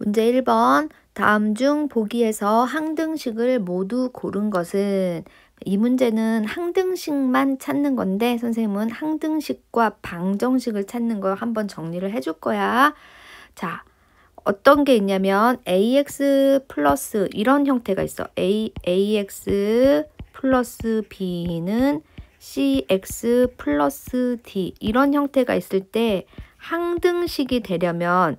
문제 1번. 다음 중 보기에서 항등식을 모두 고른 것은, 이 문제는 항등식만 찾는 건데 선생님은 항등식과 방정식을 찾는 거 한번 정리를 해줄 거야. 자, 어떤 게 있냐면 ax 플러스 이런 형태가 있어. ax 플러스 b는 cx 플러스 d 이런 형태가 있을 때 항등식이 되려면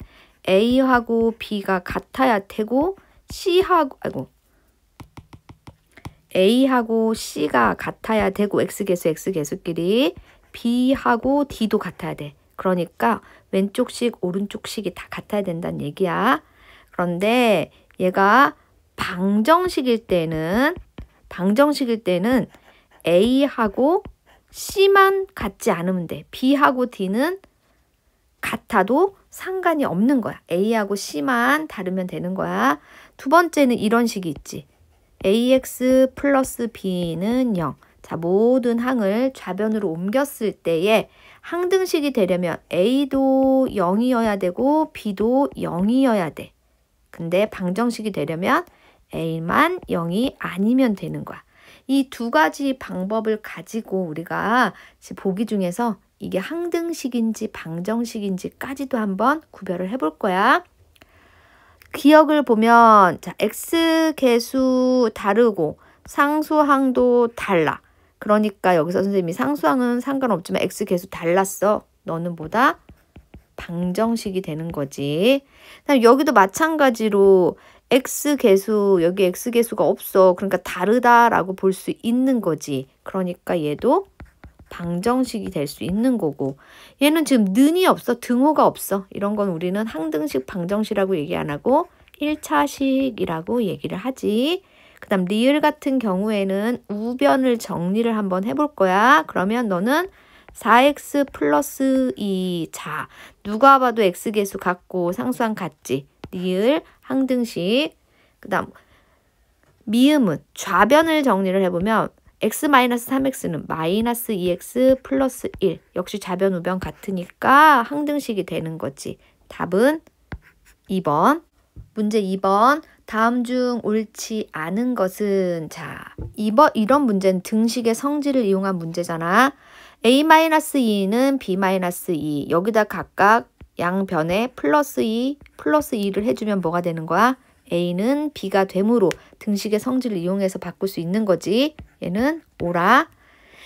a하고 b가 같아야 되고 a하고 c가 같아야 되고 x개수끼리 b하고 d도 같아야 돼. 그러니까 왼쪽식 오른쪽식이 다 같아야 된다는 얘기야. 그런데 얘가 방정식일 때는 a하고 c만 같지 않으면 돼. b하고 d는 같아도 상관이 없는 거야. a하고 c만 다르면 되는 거야. 두 번째는 이런 식이 있지. ax 플러스 b는 0. 자, 모든 항을 좌변으로 옮겼을 때에 항등식이 되려면 a도 0이어야 되고 b도 0이어야 돼. 근데 방정식이 되려면 a만 0이 아니면 되는 거야. 이 두 가지 방법을 가지고 우리가 보기 중에서 이게 항등식인지 방정식인지까지도 한번 구별을 해볼 거야. 기억을 보면 자, x개수 다르고 상수항도 달라. 그러니까 여기서 선생님이 상수항은 상관없지만 x개수 달랐어. 너는 보다 방정식이 되는 거지. 여기도 마찬가지로 x개수, 여기 x개수가 없어. 그러니까 다르다라고 볼 수 있는 거지. 그러니까 얘도 방정식이 될 수 있는 거고, 얘는 지금 는이 없어. 등호가 없어. 이런 건 우리는 항등식, 방정식이라고 얘기 안 하고 1차식이라고 얘기를 하지. 그 다음 리을 같은 경우에는 우변을 정리를 한번 해볼 거야. 그러면 너는 4x 플러스 2. 자, 누가 봐도 x개수 같고 상수항 같지. 리을, 항등식. 그 다음 미음은 좌변을 정리를 해보면 x-3x는 마이너스 2x 플러스 1. 역시 좌변 우변 같으니까 항등식이 되는 거지. 답은 2번. 문제 2번. 다음 중 옳지 않은 것은, 자, 이런 문제는 등식의 성질을 이용한 문제잖아. a-2는 b-2. 여기다 각각 양변에 플러스 2, 플러스 2를 해주면 뭐가 되는 거야? a는 b가 되므로 등식의 성질을 이용해서 바꿀 수 있는 거지. 얘는 오라.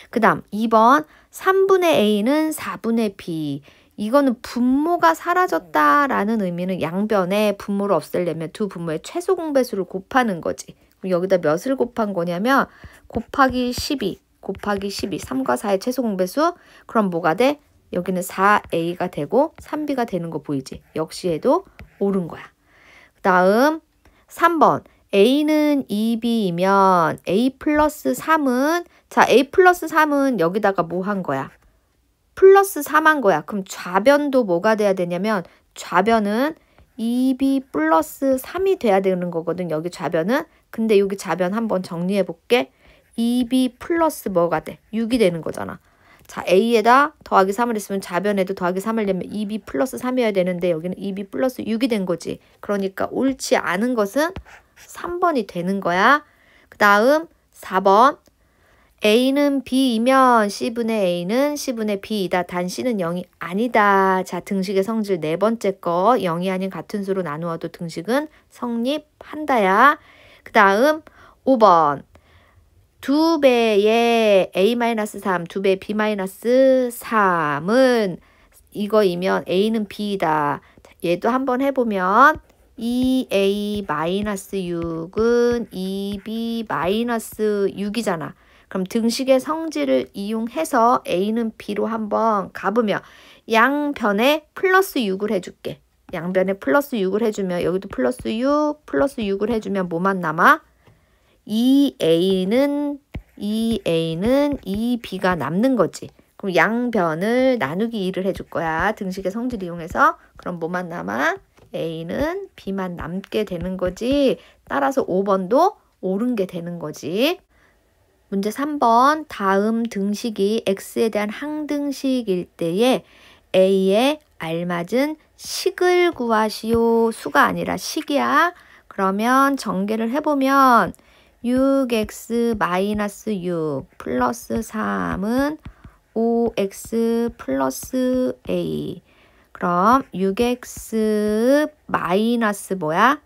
그 다음 2번 3분의 a는 4분의 b. 이거는 분모가 사라졌다라는 의미는 양변에 분모를 없애려면 두 분모의 최소 공배수를 곱하는 거지. 그럼 여기다 몇을 곱한 거냐면 곱하기 12, 3과 4의 최소 공배수. 그럼 뭐가 돼? 여기는 4a가 되고 3b가 되는 거 보이지? 역시 얘도 옳은 거야. 그 다음 3번 a는 2b이면 a 플러스 3은, 자, a 플러스 3은 여기다가 뭐 한 거야? 플러스 3 한 거야. 그럼 좌변도 뭐가 돼야 되냐면 좌변은 2b 플러스 3이 돼야 되는 거거든. 여기 좌변은. 근데 여기 좌변 한번 정리해 볼게. 2b 플러스 뭐가 돼? 6이 되는 거잖아. 자, a에다 더하기 3을 했으면 좌변에도 더하기 3을 내면 2b 플러스 3이어야 되는데 여기는 2b 플러스 6이 된 거지. 그러니까 옳지 않은 것은 3번이 되는 거야. 그 다음 4번. a는 b이면 c분의 a는 c분의 b이다. 단 c는 0이 아니다. 자, 등식의 성질 네 번째 거 0이 아닌 같은 수로 나누어도 등식은 성립한다야. 그 다음 5번. 2배의 a-3, 2배 b-3은 이거이면 a는 b이다. 얘도 한번 해보면 2a-6은 2b-6이잖아. 그럼 등식의 성질을 이용해서 a는 b로 한번 가보면 양변에 플러스 6을 해줄게. 양변에 플러스 6을 해주면 여기도 플러스 6을 해주면 뭐만 남아? 2a는 2b가 남는 거지. 그럼 양변을 나누기 2를 해줄 거야. 등식의 성질 이용해서. 그럼 뭐만 남아? a는 b만 남게 되는 거지. 따라서 5번도 옳은 게 되는 거지. 문제 3번. 다음 등식이 x에 대한 항등식일 때에 a에 알맞은 식을 구하시오. 수가 아니라 식이야. 그러면 전개를 해보면 6x-6 플러스 3은 5x 플러스 a. 그럼 6x 마이너스 뭐야?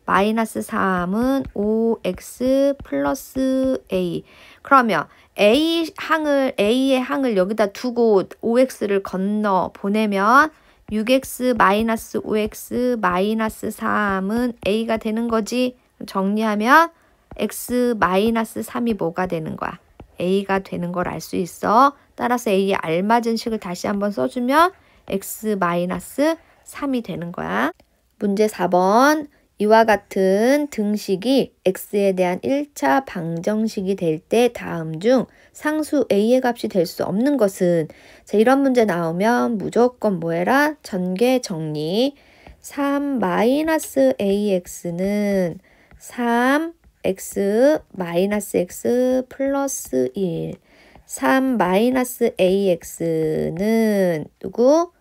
마이너스 3은 5x 플러스 a. 그러면 A의 항을 여기다 두고 5x를 건너 보내면 6x 마이너스 5x 마이너스 3은 a가 되는 거지. 정리하면 x 마이너스 3이 뭐가 되는 거야? a가 되는 걸 알 수 있어. 따라서 a에 알맞은 식을 다시 한번 써주면 x 마이너스 3이 되는 거야. 문제 4번. 이와 같은 등식이 x에 대한 1차 방정식이 될 때 다음 중 상수 a의 값이 될 수 없는 것은? 자, 이런 문제 나오면 무조건 뭐 해라? 전개 정리. 3-ax는 3x 마이너스 x 플러스 1. 3-ax는 누구?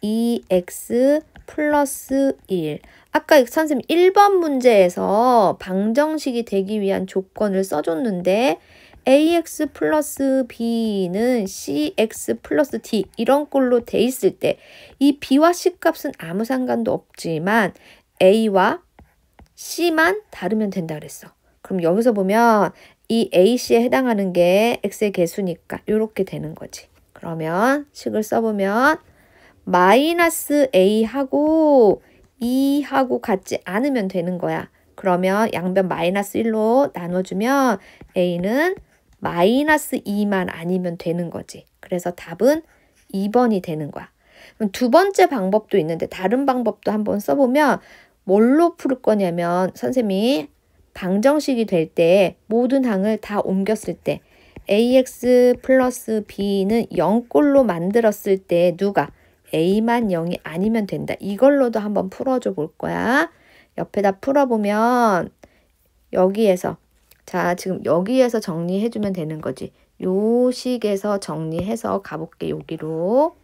2x 플러스 1. 아까 선생님 1번 문제에서 방정식이 되기 위한 조건을 써줬는데 ax 플러스 b는 cx 플러스 d 이런 꼴로 돼 있을 때 이 b와 c 값은 아무 상관도 없지만 a와 c만 다르면 된다 그랬어. 그럼 여기서 보면 이 ac에 해당하는 게 x의 개수니까 이렇게 되는 거지. 그러면 식을 써보면 마이너스 a하고 2하고 같지 않으면 되는 거야. 그러면 양변 마이너스 1로 나눠주면 a는 마이너스 2만 아니면 되는 거지. 그래서 답은 2번이 되는 거야. 그럼 두 번째 방법도 있는데 다른 방법도 한번 써보면 뭘로 풀 거냐면 선생님이 방정식이 될 때 모든 항을 다 옮겼을 때 ax 플러스 b는 0꼴로 만들었을 때 누가? a만 0이 아니면 된다. 이걸로도 한번 풀어줘 볼 거야. 옆에다 풀어보면 여기에서 자 지금 여기에서 정리해주면 되는 거지. 요 식에서 정리해서 가볼게. 여기로.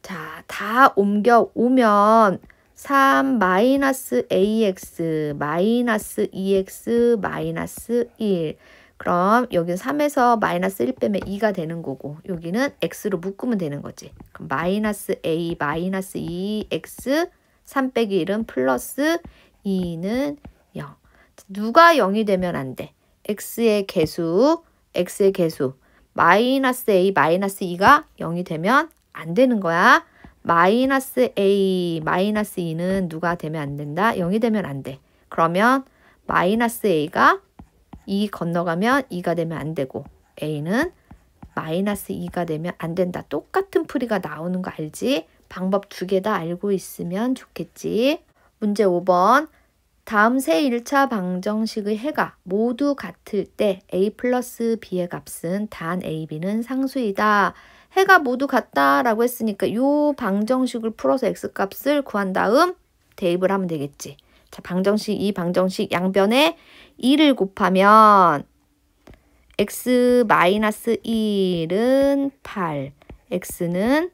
자, 다 옮겨오면 3-ax 마이너스 2x 마이너스 1. 그럼 여기는 3에서 마이너스 1 빼면 2가 되는 거고 여기는 x로 묶으면 되는 거지. 그럼 마이너스 a 마이너스 2x 3 빼기 1은 플러스 2는 0. 누가 0이 되면 안 돼? x의 개수 마이너스 a 마이너스 2가 0이 되면 안 되는 거야. 마이너스 a 마이너스 2는 누가 되면 안 된다? 0이 되면 안 돼. 그러면 마이너스 a가 2 건너가면 2가 되면 안 되고 a는 마이너스 2가 되면 안 된다. 똑같은 풀이가 나오는 거 알지? 방법 두 개 다 알고 있으면 좋겠지. 문제 5번. 다음 세 1차 방정식의 해가 모두 같을 때 a 플러스 b의 값은 단 a, b는 상수이다. 해가 모두 같다라고 했으니까 이 방정식을 풀어서 x값을 구한 다음 대입을 하면 되겠지. 자, 이 방정식 양변에 2를 곱하면 x-1은 8, x는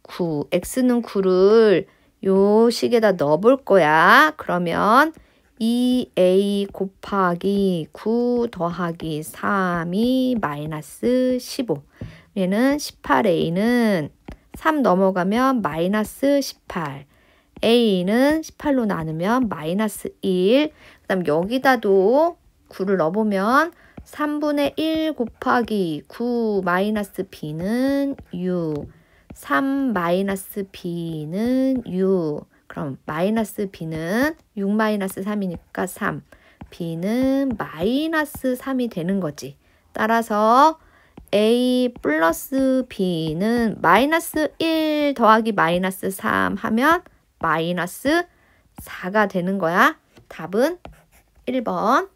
9. x는 9를 요 식에다 넣어볼 거야. 그러면 2a 곱하기 9 더하기 3이 마이너스 15. 얘는 18a는 3 넘어가면 마이너스 18. a는 18로 나누면 마이너스 1. 그 다음 여기다도 9를 넣어보면 3분의 1 곱하기 9 마이너스 b는 6. 3 마이너스 b는 6. 그럼 마이너스 b는 6 마이너스 3이니까 3. b는 마이너스 3이 되는 거지. 따라서 a 플러스 b는 마이너스 1 더하기 마이너스 3 하면 마이너스 4가 되는 거야. 답은 1번.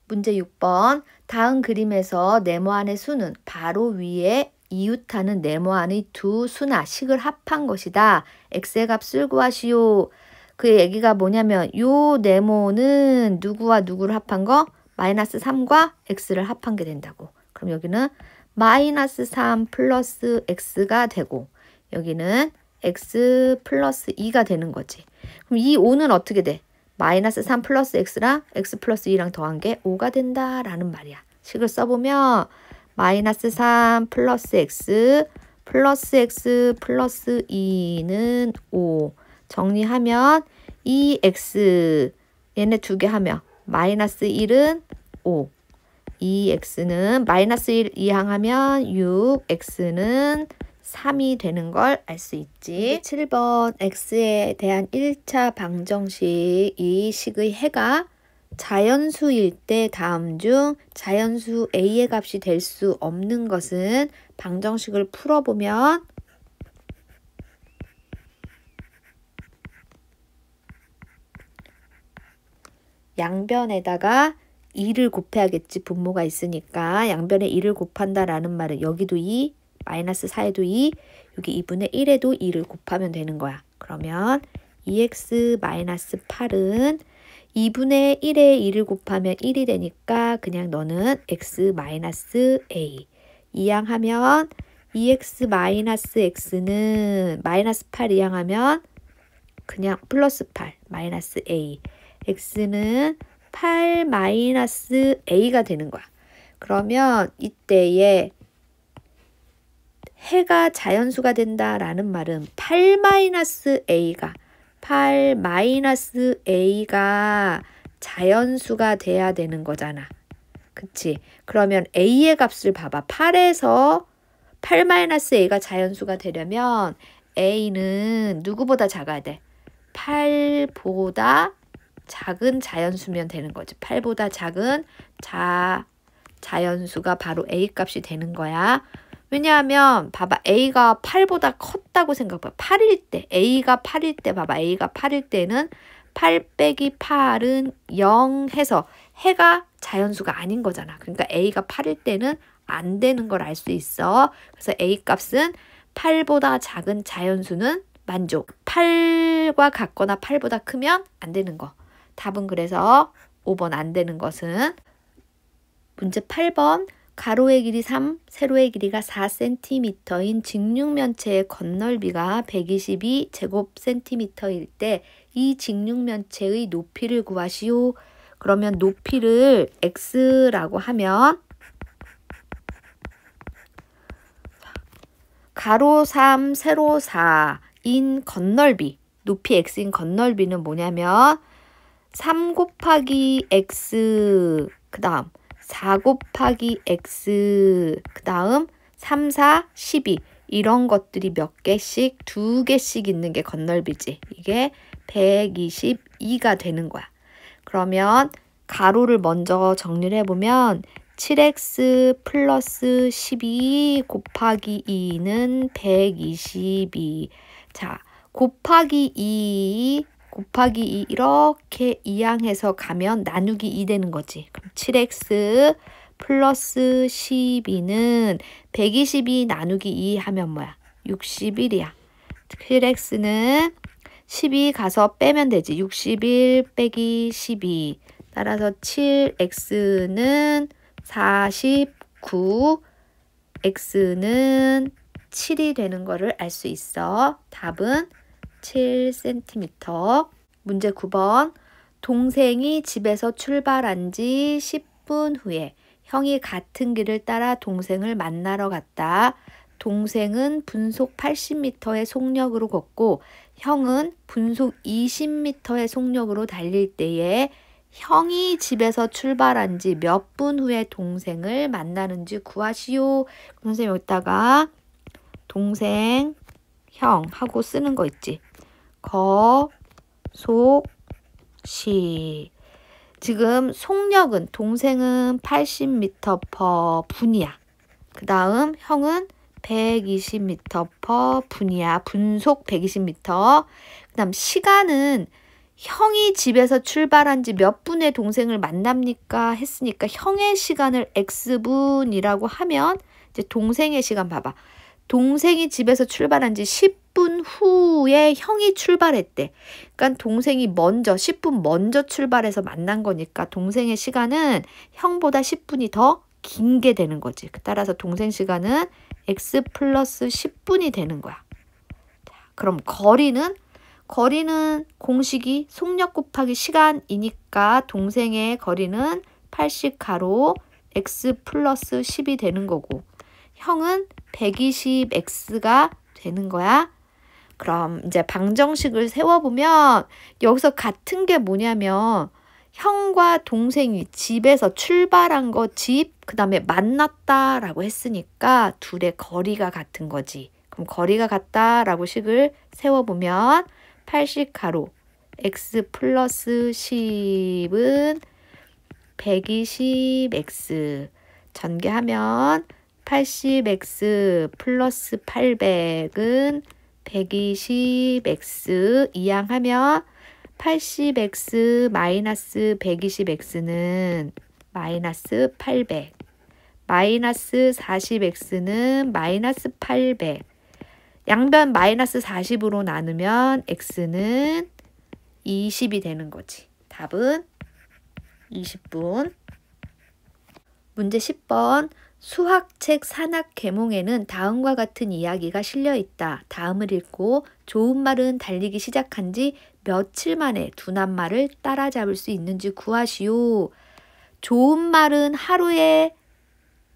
문제 6번. 다음 그림에서 네모안의 수는 바로 위에 이웃하는 네모안의 두 수나 식을 합한 것이다. x의 값을 구하시오. 그 얘기가 뭐냐면 요 네모는 누구와 누구를 합한 거? 마이너스 3과 x를 합한 게 된다고. 그럼 여기는 마이너스 3 플러스 x가 되고 여기는 x 플러스 2가 되는 거지. 그럼 이 5는 어떻게 돼? 마이너스 3 플러스 x랑 x 플러스 2랑 더한 게 5가 된다라는 말이야. 식을 써보면 마이너스 3 플러스 x 플러스 2는 5. 정리하면 2x 얘네 두 개 하면 마이너스 1은 5. 2x는 마이너스 1 이항하면 6, x는 3이 되는 걸 알 수 있지. 7번 x에 대한 1차 방정식. 이 식의 해가 자연수일 때 다음 중 자연수 a의 값이 될 수 없는 것은 방정식을 풀어보면 양변에다가 2를 곱해야겠지. 분모가 있으니까 양변에 2를 곱한다라는 말은 여기도 2, 마이너스 4에도 2, 여기 2분의 1에도 2를 곱하면 되는 거야. 그러면 2x 마이너스 8은 2분의 1에 2를 곱하면 1이 되니까 그냥 너는 x 마이너스 a. 이항하면 2x 마이너스 x는 마이너스 8 이항하면 그냥 플러스 8 마이너스 a. x는 8 마이너스 a가 되는 거야. 그러면 이때에 해가 자연수가 된다라는 말은 8 마이너스 a가 자연수가 돼야 되는 거잖아. 그치? 그러면 a의 값을 봐봐. 8에서 8 마이너스 a가 자연수가 되려면 a는 누구보다 작아야 돼? 8보다 작은 자연수면 되는 거지. 8보다 작은 자연수가 바로 a 값이 되는 거야. 왜냐하면 봐봐. a가 8보다 컸다고 생각해봐. 8일 때 a가 8일 때 봐봐. a가 8일 때는 8 빼기 8은 0 해서 해가 자연수가 아닌 거잖아. 그러니까 a가 8일 때는 안 되는 걸 알 수 있어. 그래서 a 값은 8보다 작은 자연수는 만족. 8과 같거나 8보다 크면 안 되는 거. 답은 그래서 5번 안 되는 것은 문제 8번 가로의 길이 3, 세로의 길이가 4cm인 직육면체의 건널비가 122제곱센티미터일 때 이 직육면체의 높이를 구하시오. 그러면 높이를 x라고 하면 가로 3, 세로 4인 건널비, 높이 x인 건널비는 뭐냐면 3 곱하기 x, 그 다음 4 곱하기 x, 그 다음 3, 4, 12 이런 것들이 몇 개씩, 2개씩 있는 게 건널비지. 이게 122가 되는 거야. 그러면 가로를 먼저 정리를 해보면 7x 플러스 12 곱하기 2는 122. 자, 곱하기 2 이렇게 이항해서 가면 나누기 2 되는 거지. 그럼 7x 플러스 12는 122 나누기 2 하면 뭐야? 61이야. 7x는 12 가서 빼면 되지. 61 빼기 12. 따라서 7x는 49, x는 7이 되는 거를 알 수 있어. 답은 7cm. 문제 9번. 동생이 집에서 출발한 지 10분 후에 형이 같은 길을 따라 동생을 만나러 갔다. 동생은 분속 80m의 속력으로 걷고 형은 분속 20m의 속력으로 달릴 때에 형이 집에서 출발한 지 몇 분 후에 동생을 만나는지 구하시오. 선생님 여기다가 동생, 형 하고 쓰는 거 있지. 거, 속, 시. 지금 속력은 동생은 80m/분이야. 그 다음 형은 120m/분이야. 분속 120m. 그 다음 시간은 형이 집에서 출발한 지 몇 분에 동생을 만납니까? 했으니까 형의 시간을 x분이라고 하면 이제 동생의 시간 봐봐. 동생이 집에서 출발한 지 10분 후에 형이 출발했대. 그러니까 동생이 먼저 10분 먼저 출발해서 만난 거니까 동생의 시간은 형보다 10분이 더 긴 게 되는 거지. 따라서 동생 시간은 x 플러스 10분이 되는 거야. 그럼 거리는 공식이 속력 곱하기 시간이니까 동생의 거리는 80 가로 x 플러스 10이 되는 거고 형은 120x가 되는 거야. 그럼 이제 방정식을 세워보면 여기서 같은 게 뭐냐면 형과 동생이 집에서 출발한 거 그 다음에 만났다라고 했으니까 둘의 거리가 같은 거지. 그럼 거리가 같다라고 식을 세워보면 80 가로 x 플러스 10은 120x 전개하면 80x 플러스 800은 120x 이항하면 80x 마이너스 120x는 마이너스 800 마이너스 40x는 마이너스 800 양변 마이너스 40으로 나누면 x는 20이 되는 거지. 답은 20분. 문제 10번. 수학책 산학 계몽에는 다음과 같은 이야기가 실려 있다. 다음을 읽고 좋은 말은 달리기 시작한 지 며칠 만에 둔한 말을 따라잡을 수 있는지 구하시오. 좋은 말은 하루에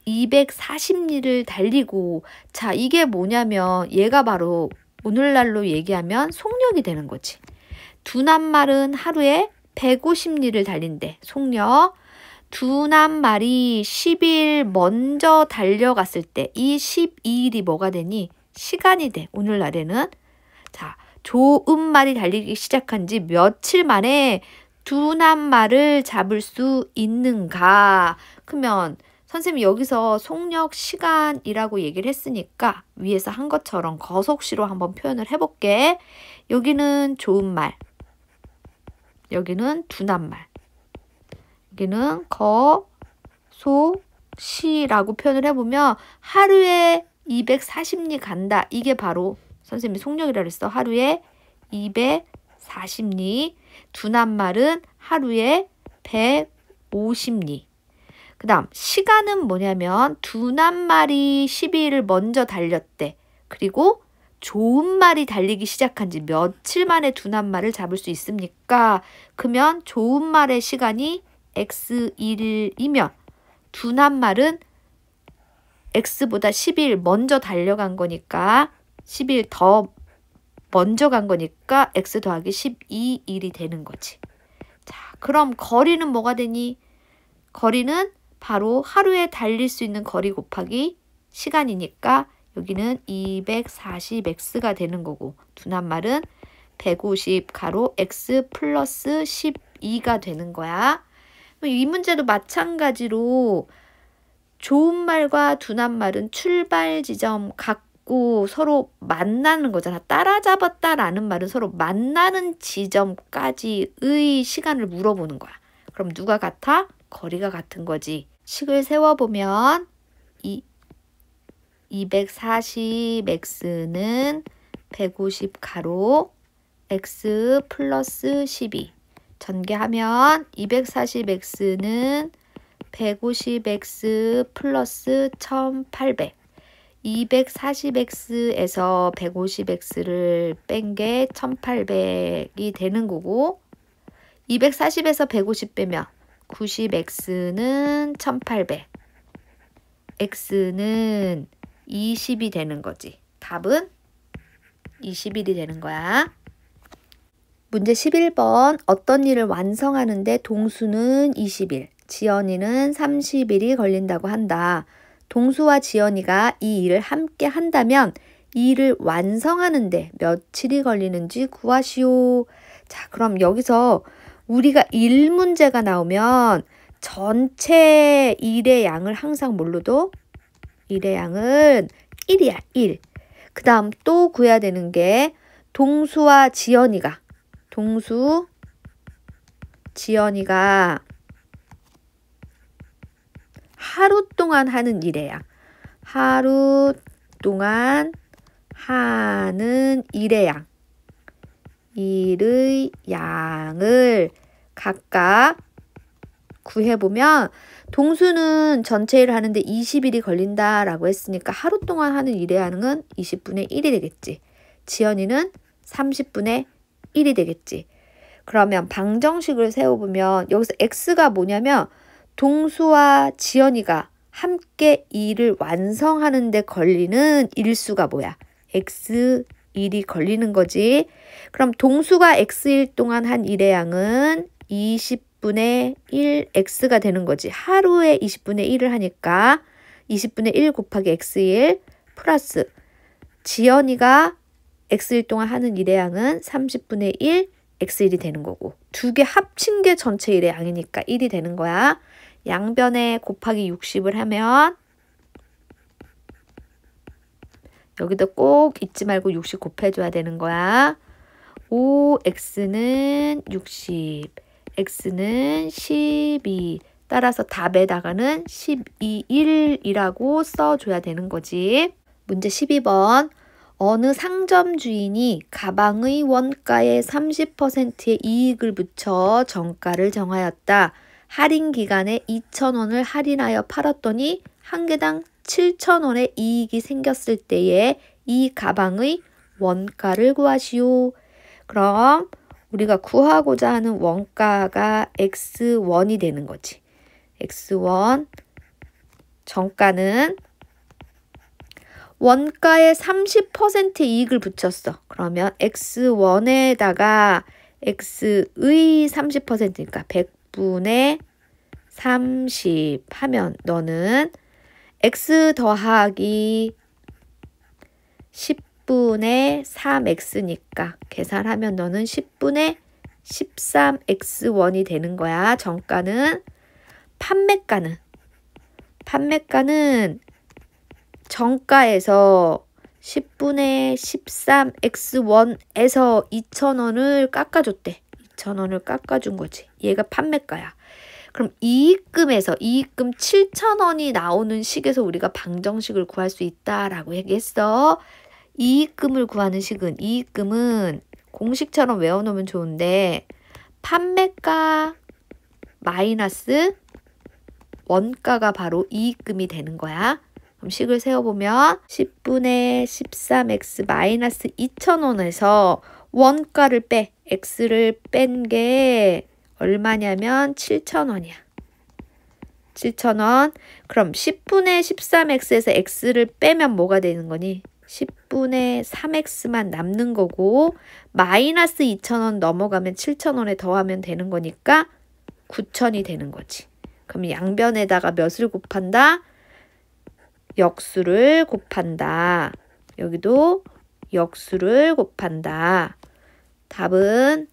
240리를 달리고, 자, 이게 뭐냐면 얘가 바로 오늘날로 얘기하면 속력이 되는 거지. 둔한 말은 하루에 150리를 달린대. 속력. 둔한 말이 10일 먼저 달려갔을 때 이 12일이 뭐가 되니? 시간이 돼. 오늘날에는. 자, 좋은 말이 달리기 시작한 지 며칠 만에 둔한 말을 잡을 수 있는가? 그러면 선생님이 여기서 속력 시간이라고 얘기를 했으니까 위에서 한 것처럼 거속시로 한번 표현을 해볼게. 여기는 좋은 말. 여기는 둔한 말. 여기는 거속시라고 표현을 해보면 하루에 240리 간다. 이게 바로 선생님이 속력이라고 했어. 하루에 240리. 둔한 말은 하루에 150리. 그 다음 시간은 뭐냐면 둔한 말이 12일을 먼저 달렸대. 그리고 좋은 말이 달리기 시작한 지 며칠 만에 둔한 말을 잡을 수 있습니까? 그러면 좋은 말의 시간이 x1이면 둔한 말은 x보다 10일 먼저 달려간 거니까 10일 더 먼저 간 거니까 x 더하기 12일이 되는 거지. 자, 그럼 거리는 뭐가 되니? 거리는 바로 하루에 달릴 수 있는 거리 곱하기 시간이니까 여기는 240x가 되는 거고 둔한 말은 150 가로 x 플러스 12가 되는 거야. 이 문제도 마찬가지로 좋은 말과 둔한 말은 출발 지점 갖고 서로 만나는 거잖아. 따라잡았다라는 말은 서로 만나는 지점까지의 시간을 물어보는 거야. 그럼 누가 같아? 거리가 같은 거지. 식을 세워보면 240x는 150 가로 x 플러스 12 전개하면 240x는 150x 플러스 1800 240x에서 150x를 뺀 게 1800이 되는 거고 240에서 150 빼면 90x는 1800 x는 20이 되는 거지. 답은 21이 되는 거야. 문제 11번. 어떤 일을 완성하는데 동수는 20일, 지연이는 30일이 걸린다고 한다. 동수와 지연이가 이 일을 함께 한다면 이 일을 완성하는데 며칠이 걸리는지 구하시오. 자, 그럼 여기서 우리가 일 문제가 나오면 전체 일의 양을 항상 뭘로 둬? 일의 양은 1이야, 1. 그 다음 또 구해야 되는 게 동수와 지연이가 하루 동안 하는 일의 양. 하루 동안 하는 일의 양. 일의 양을 각각 구해보면 동수는 전체 일을 하는데 20일이 걸린다라고 했으니까 하루 동안 하는 일의 양은 20분의 1이 되겠지. 지연이는 30분의 1이 되겠지. 그러면 방정식을 세워보면 여기서 x가 뭐냐면 동수와 지연이가 함께 일을 완성하는 데 걸리는 일수가 뭐야? x1이 걸리는 거지. 그럼 동수가 x일 동안 한 일의 양은 20분의 1x가 되는 거지. 하루에 20분의 1을 하니까 20분의 1 곱하기 x1 플러스 지연이가 x일 동안 하는 일의 양은 30분의 1 x1이 되는 거고, 두 개 합친 게 전체 일의 양이니까 1이 되는 거야. 양변에 곱하기 60을 하면 여기도 꼭 잊지 말고 60 곱해줘야 되는 거야. 5x는 60, x는 12. 따라서 답에다가는 12일이라고 써줘야 되는 거지. 문제 12번. 어느 상점 주인이 가방의 원가에 30%의 이익을 붙여 정가를 정하였다. 할인 기간에 2,000원을 할인하여 팔았더니 한 개당 7,000원의 이익이 생겼을 때에 이 가방의 원가를 구하시오. 그럼 우리가 구하고자 하는 원가가 x1이 되는 거지. x1 정가는 원가에 30%의 이익을 붙였어. 그러면 x1에다가 x의 30%니까 100분의 30 하면 너는 x 더하기 10분의 3x니까 계산하면 너는 10분의 13x1이 되는 거야. 정가는. 판매가는 정가에서 10분의 13x1에서 2,000원을 깎아줬대. 2,000원을 깎아준 거지. 얘가 판매가야. 그럼 이익금 7,000원이 나오는 식에서 우리가 방정식을 구할 수 있다라고 얘기했어. 이익금을 구하는 식은, 이익금은 공식처럼 외워놓으면 좋은데 판매가 마이너스 원가가 바로 이익금이 되는 거야. 그럼 식을 세워보면 10분의 13x 마이너스 2,000원에서 원가를 x를 뺀 게 얼마냐면 7,000원이야. 7,000원. 그럼 10분의 13x에서 x를 빼면 뭐가 되는 거니? 10분의 3x만 남는 거고, 마이너스 2,000원 넘어가면 7,000원에 더하면 되는 거니까 9,000이 되는 거지. 그럼 양변에다가 몇을 곱한다? 역수를 곱한다. 여기도 역수를 곱한다. 답은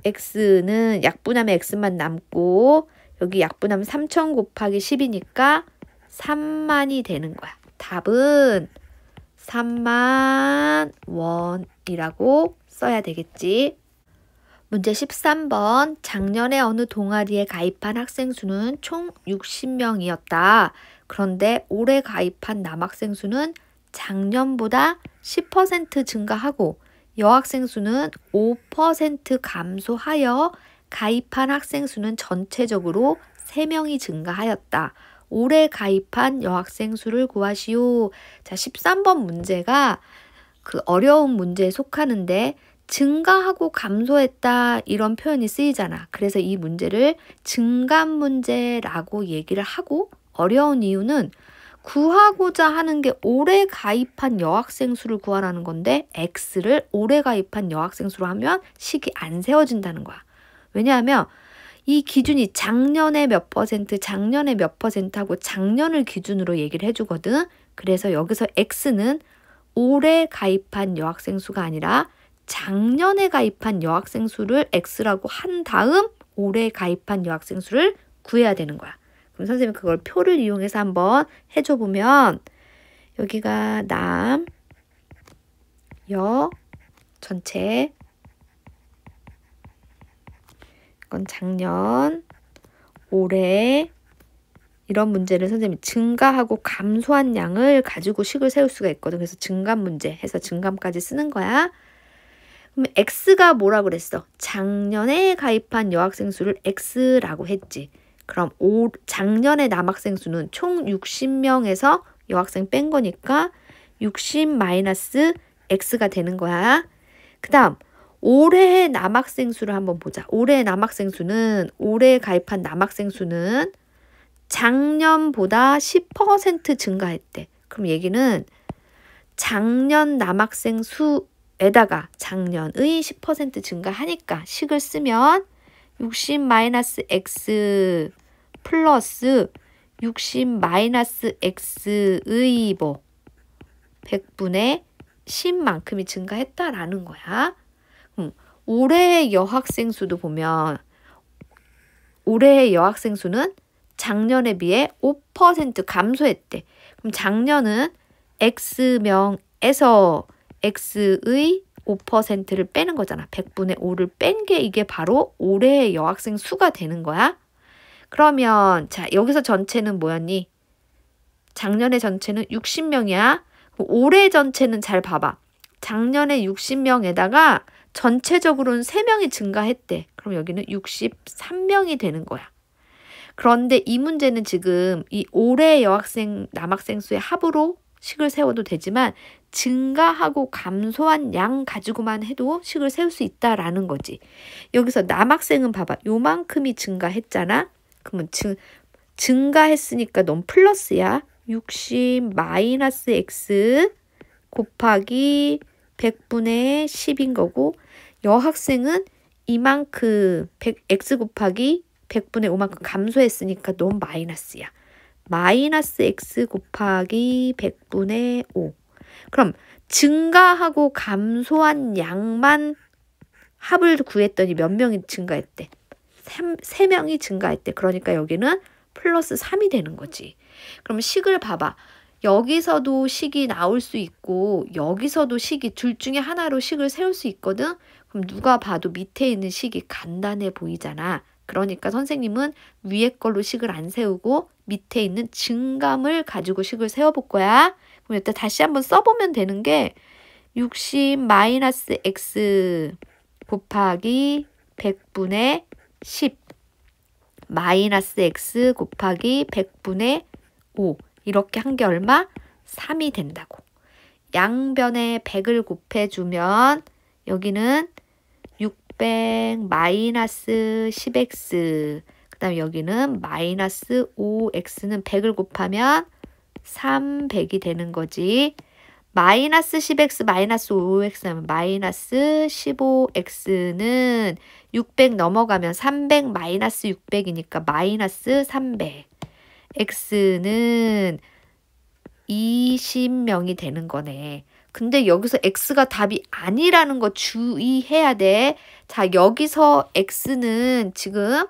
x는 약분하면 x만 남고, 여기 약분하면 3,000 곱하기 10이니까 3만이 되는 거야. 답은 3만 원이라고 써야 되겠지. 문제 13번. 작년에 어느 동아리에 가입한 학생 수는 총 60명이었다. 그런데 올해 가입한 남학생 수는 작년보다 10% 증가하고 여학생 수는 5% 감소하여 가입한 학생 수는 전체적으로 3명이 증가하였다. 올해 가입한 여학생 수를 구하시오. 자, 13번 문제가 그 어려운 문제에 속하는데 증가하고 감소했다 이런 표현이 쓰이잖아. 그래서 이 문제를 증감 문제라고 얘기를 하고, 어려운 이유는 구하고자 하는 게 올해 가입한 여학생 수를 구하라는 건데 x를 올해 가입한 여학생 수로 하면 식이 안 세워진다는 거야. 왜냐하면 이 기준이 작년에 몇 퍼센트, 작년에 몇 퍼센트 하고 작년을 기준으로 얘기를 해주거든. 그래서 여기서 x는 올해 가입한 여학생 수가 아니라 작년에 가입한 여학생 수를 x라고 한 다음 올해 가입한 여학생 수를 구해야 되는 거야. 그럼 선생님이 그걸 표를 이용해서 한번 해줘보면 여기가 남, 여, 전체, 이건 작년, 올해 이런 문제를 선생님이 증가하고 감소한 양을 가지고 식을 세울 수가 있거든. 그래서 증감 문제 해서 증감까지 쓰는 거야. 그럼 x가 뭐라 그랬어? 작년에 가입한 여학생 수를 x라고 했지. 그럼 작년에 남학생 수는 총 60명에서 여학생 뺀 거니까 60 마이너스 X가 되는 거야. 그 다음 올해의 남학생 수를 한번 보자. 올해의 남학생 수는 올해 가입한 남학생 수는 작년보다 10% 증가했대. 그럼 얘기는 작년 남학생 수에다가 작년의 10% 증가하니까 식을 쓰면 60-x 플러스 60-x의 100분의 10만큼이 증가했다라는 거야. 올해의 여학생 수도 보면 올해의 여학생 수는 작년에 비해 5% 감소했대. 그럼 작년은 X명에서 X의 5%를 빼는 거잖아. 100분의 5를 뺀 게 이게 바로 올해의 여학생 수가 되는 거야. 그러면 자 여기서 전체는 뭐였니? 작년의 전체는 60명이야. 올해 전체는 잘 봐봐. 작년에 60명에다가 전체적으로는 3명이 증가했대. 그럼 여기는 63명이 되는 거야. 그런데 이 문제는 지금 이 올해 여학생, 남학생 수의 합으로 식을 세워도 되지만 증가하고 감소한 양 가지고만 해도 식을 세울 수 있다라는 거지. 여기서 남학생은 봐봐. 요만큼이 증가했잖아. 그러면 증가했으니까 넌 플러스야. 60-x 곱하기 100분의 10인 거고 여학생은 이만큼 x 곱하기 100분의 5만큼 감소했으니까 넌 마이너스야. 마이너스 x 곱하기 100분의 5. 그럼 증가하고 감소한 양만 합을 구했더니 몇 명이 증가했대? 3명이 증가했대. 그러니까 여기는 플러스 3이 되는 거지. 그럼 식을 봐봐. 여기서도 식이 나올 수 있고 여기서도 식이 둘 중에 하나로 식을 세울 수 있거든. 그럼 누가 봐도 밑에 있는 식이 간단해 보이잖아. 그러니까 선생님은 위에 걸로 식을 안 세우고 밑에 있는 증감을 가지고 식을 세워볼 거야. 그럼 일단 다시 한번 써보면 되는 게 60-x 곱하기 100분의 10 마이너스 x 곱하기 100분의 5 이렇게 한 게 얼마? 3이 된다고. 양변에 100을 곱해주면 여기는 600 마이너스 10x 그 다음에 여기는 마이너스 5x는 100을 곱하면 300이 되는 거지. 마이너스 10x 마이너스 5x 하면 마이너스 15x는 600 넘어가면 300 마이너스 600이니까 마이너스 300. x는 20명이 되는 거네. 근데 여기서 x가 답이 아니라는 거 주의해야 돼. 자, 여기서 x는 지금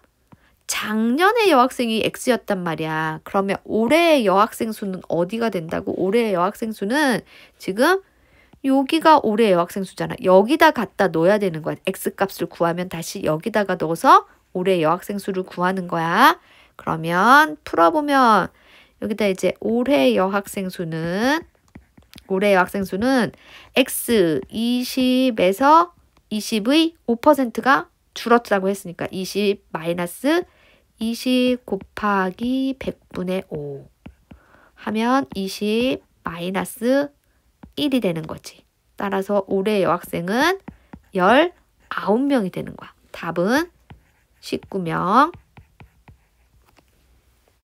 작년의 여학생이 x였단 말이야. 그러면 올해의 여학생 수는 어디가 된다고? 올해의 여학생 수는 지금 여기가 올해의 여학생 수잖아. 여기다 갖다 넣어야 되는 거야. x값을 구하면 다시 여기다가 넣어서 올해의 여학생 수를 구하는 거야. 그러면 풀어보면 여기다 이제 올해 여학생 수는 x 20에서 20의 5%가 줄었다고 했으니까 20 마이너스 20 곱하기 100분의 5 하면 20 마이너스 1이 되는 거지. 따라서 올해 여학생은 19명이 되는 거야. 답은 19명.